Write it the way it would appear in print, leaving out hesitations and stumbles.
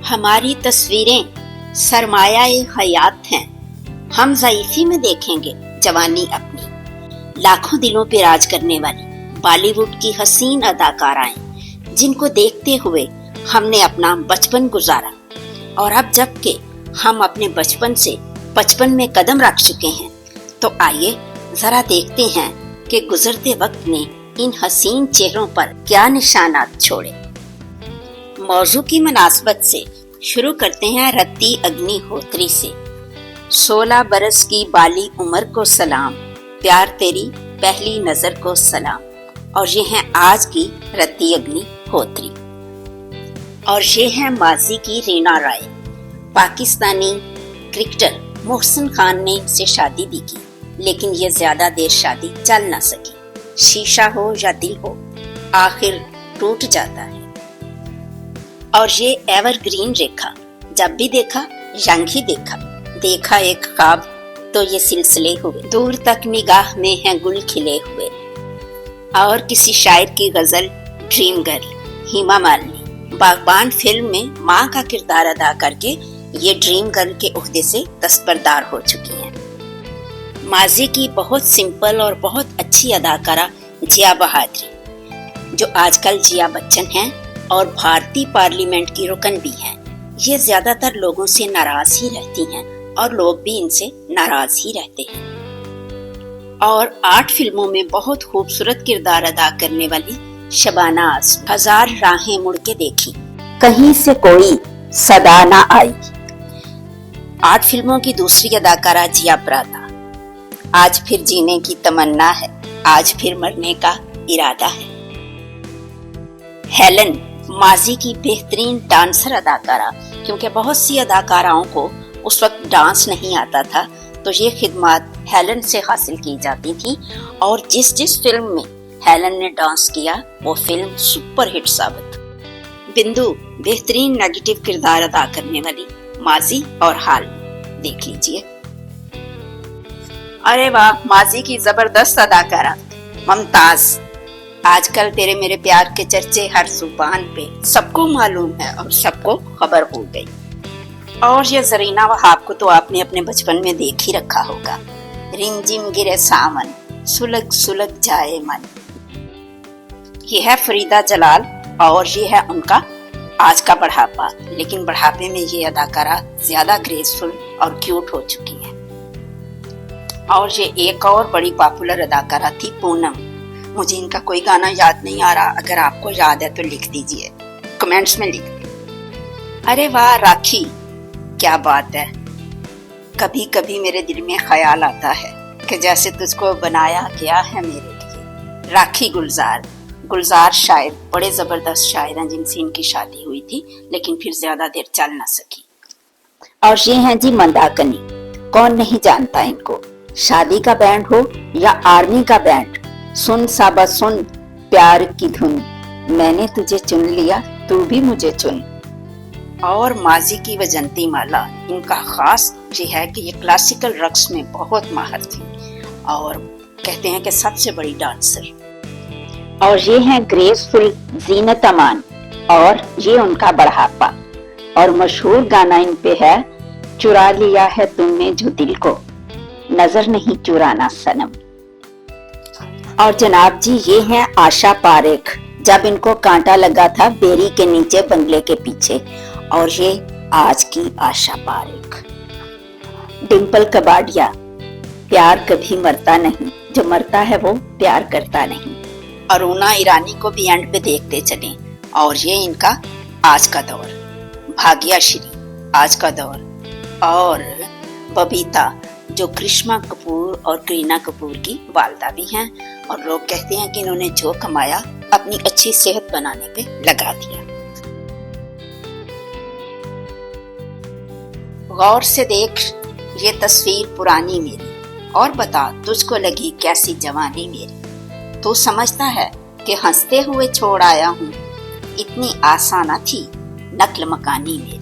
हमारी तस्वीरें सरमाया हयात हैं, हम ज़ईफ़ी में देखेंगे जवानी अपनी। लाखों दिलों पे राज करने वाली बॉलीवुड की हसीन अदाकाराएं, जिनको देखते हुए हमने अपना बचपन गुजारा, और अब जबकि हम अपने बचपन से 55 में कदम रख चुके हैं, तो आइए जरा देखते हैं कि गुजरते वक्त ने इन हसीन चेहरों पर क्या निशानात छोड़े। मौजू की मुनासबत से शुरू करते हैं रत्ती अग्निहोत्री से। 16 बरस की बाली उम्र को सलाम, प्यार तेरी पहली नजर को सलाम। और ये हैं आज की रत्ती अग्निहोत्री। और ये हैं माजी की रीना राय। पाकिस्तानी क्रिकेटर मोहसिन खान ने इनसे शादी भी की, लेकिन ये ज्यादा देर शादी चल ना सकी। शीशा हो या दिल हो, आखिर टूट जाता है। और ये एवरग्रीन रेखा, जब भी देखा यंग ही देखा, देखा एक ख्वाब तो ये सिलसिले हुए, दूर तक निगाह में हैं गुल खिले हुए। और किसी शायर की गजल ड्रीम गर्ल हेमा मालिनी बागबान फिल्म में माँ का किरदार अदा करके ये ड्रीम गर्ल के ओहदे से दस्तबरदार हो चुकी हैं। माजी की बहुत सिंपल और बहुत अच्छी अदाकारा जिया बहादुरी, जो आजकल जिया बच्चन हैं और भारतीय पार्लियामेंट की रुकन भी हैं। ये ज्यादातर लोगों से नाराज ही रहती हैं और लोग भी इनसे नाराज ही रहते हैं। और 8 फिल्मों में बहुत खूबसूरत किरदार अदा करने वाली शबाना आज़मी, 1000 राहें मुड़ के देखी, कहीं से कोई सदा ना आई। 8 फिल्मों की दूसरी अदाकारा जिया प्राता। आज फिर जीने की तमन्ना है, आज फिर मरने का इरादा है। हेलन, माजी की बेहतरीन डांसर अदाकारा, क्योंकि बहुत सी अदाकाराओं को उस वक्त डांस नहीं आता था, तो ये खिदमत हेलन से हासिल की जाती थी। और जिस जिस फिल्म में हेलन ने डांस किया वो फिल्म सुपर हिट साबित। बिंदु, बेहतरीन नेगेटिव किरदार अदा करने वाली माजी और हाल, देख लीजिए। अरे वाह, माजी की जबरदस्त अदाकारा मुमताज। आजकल तेरे मेरे प्यार के चर्चे हर जुबान पे, सबको मालूम है और सबको खबर हो गई। और ये जरीना वहाब को तो आपने अपने बचपन में देख ही रखा होगा। रिमझिम गिरे सावन, सुलग सुलग जाए मन। ये है फरीदा जलाल और ये है उनका आज का बढ़ापा, लेकिन बढ़ापे में ये अदाकारा ज्यादा ग्रेसफुल और क्यूट हो चुकी है। और ये एक और बड़ी पॉपुलर अदाकारा थी पूनम। मुझे इनका कोई गाना याद नहीं आ रहा, अगर आपको याद है तो लिख दीजिए, कमेंट्स में लिख दीजिए। अरे वाह राखी, क्या बात है। कभी कभी मेरे दिल में ख्याल आता है कि जैसे तुझको बनाया गया है मेरे लिए। राखी गुलजार, गुलजार शायर, बड़े जबरदस्त शायर हैं जिनसे इनकी शादी हुई थी, लेकिन फिर ज्यादा देर चल ना सकी। और ये हैं जी मंदाकिनी, कौन नहीं जानता इनको। शादी का बैंड हो या आर्मी का बैंड, सुन साबा सुन प्यार की धुन, मैंने तुझे चुन लिया तू भी मुझे चुन। और माजी की वजंती माला, इनका खास ये है कि ये क्लासिकल रक्स में बहुत माहिर थी और कहते हैं कि सबसे बड़ी डांसर। और ये हैं ग्रेसफुल जीनत अमान, और ये उनका बढ़ापा। और मशहूर गाना इन पे है, चुरा लिया है तुमने जो दिल को, नजर नहीं चुराना सनम। और जनाब जी ये हैं आशा पारेख, जब इनको कांटा लगा था बेरी के नीचे बंगले के पीछे। और ये आज की आशा पारेख। डिम्पल कबाड़िया, प्यार कभी मरता नहीं, जो मरता है वो प्यार करता नहीं। अरुणा ईरानी को भी एंड पे देखते चले। और ये इनका आज का दौर। भाग्या श्री, आज का दौर। और बबीता, जो करिश्मा कपूर और करीना कपूर की वालदा भी हैं, और लोग कहते हैं कि इन्होंने जो कमाया अपनी अच्छी सेहत बनाने पे लगा दिया। गौर से देख ये तस्वीर पुरानी मेरी, और बता तुझको लगी कैसी जवानी मेरी। तू समझता है कि हंसते हुए छोड़ आया हूँ, इतनी आसान थी नक्ल मकानी मेरी।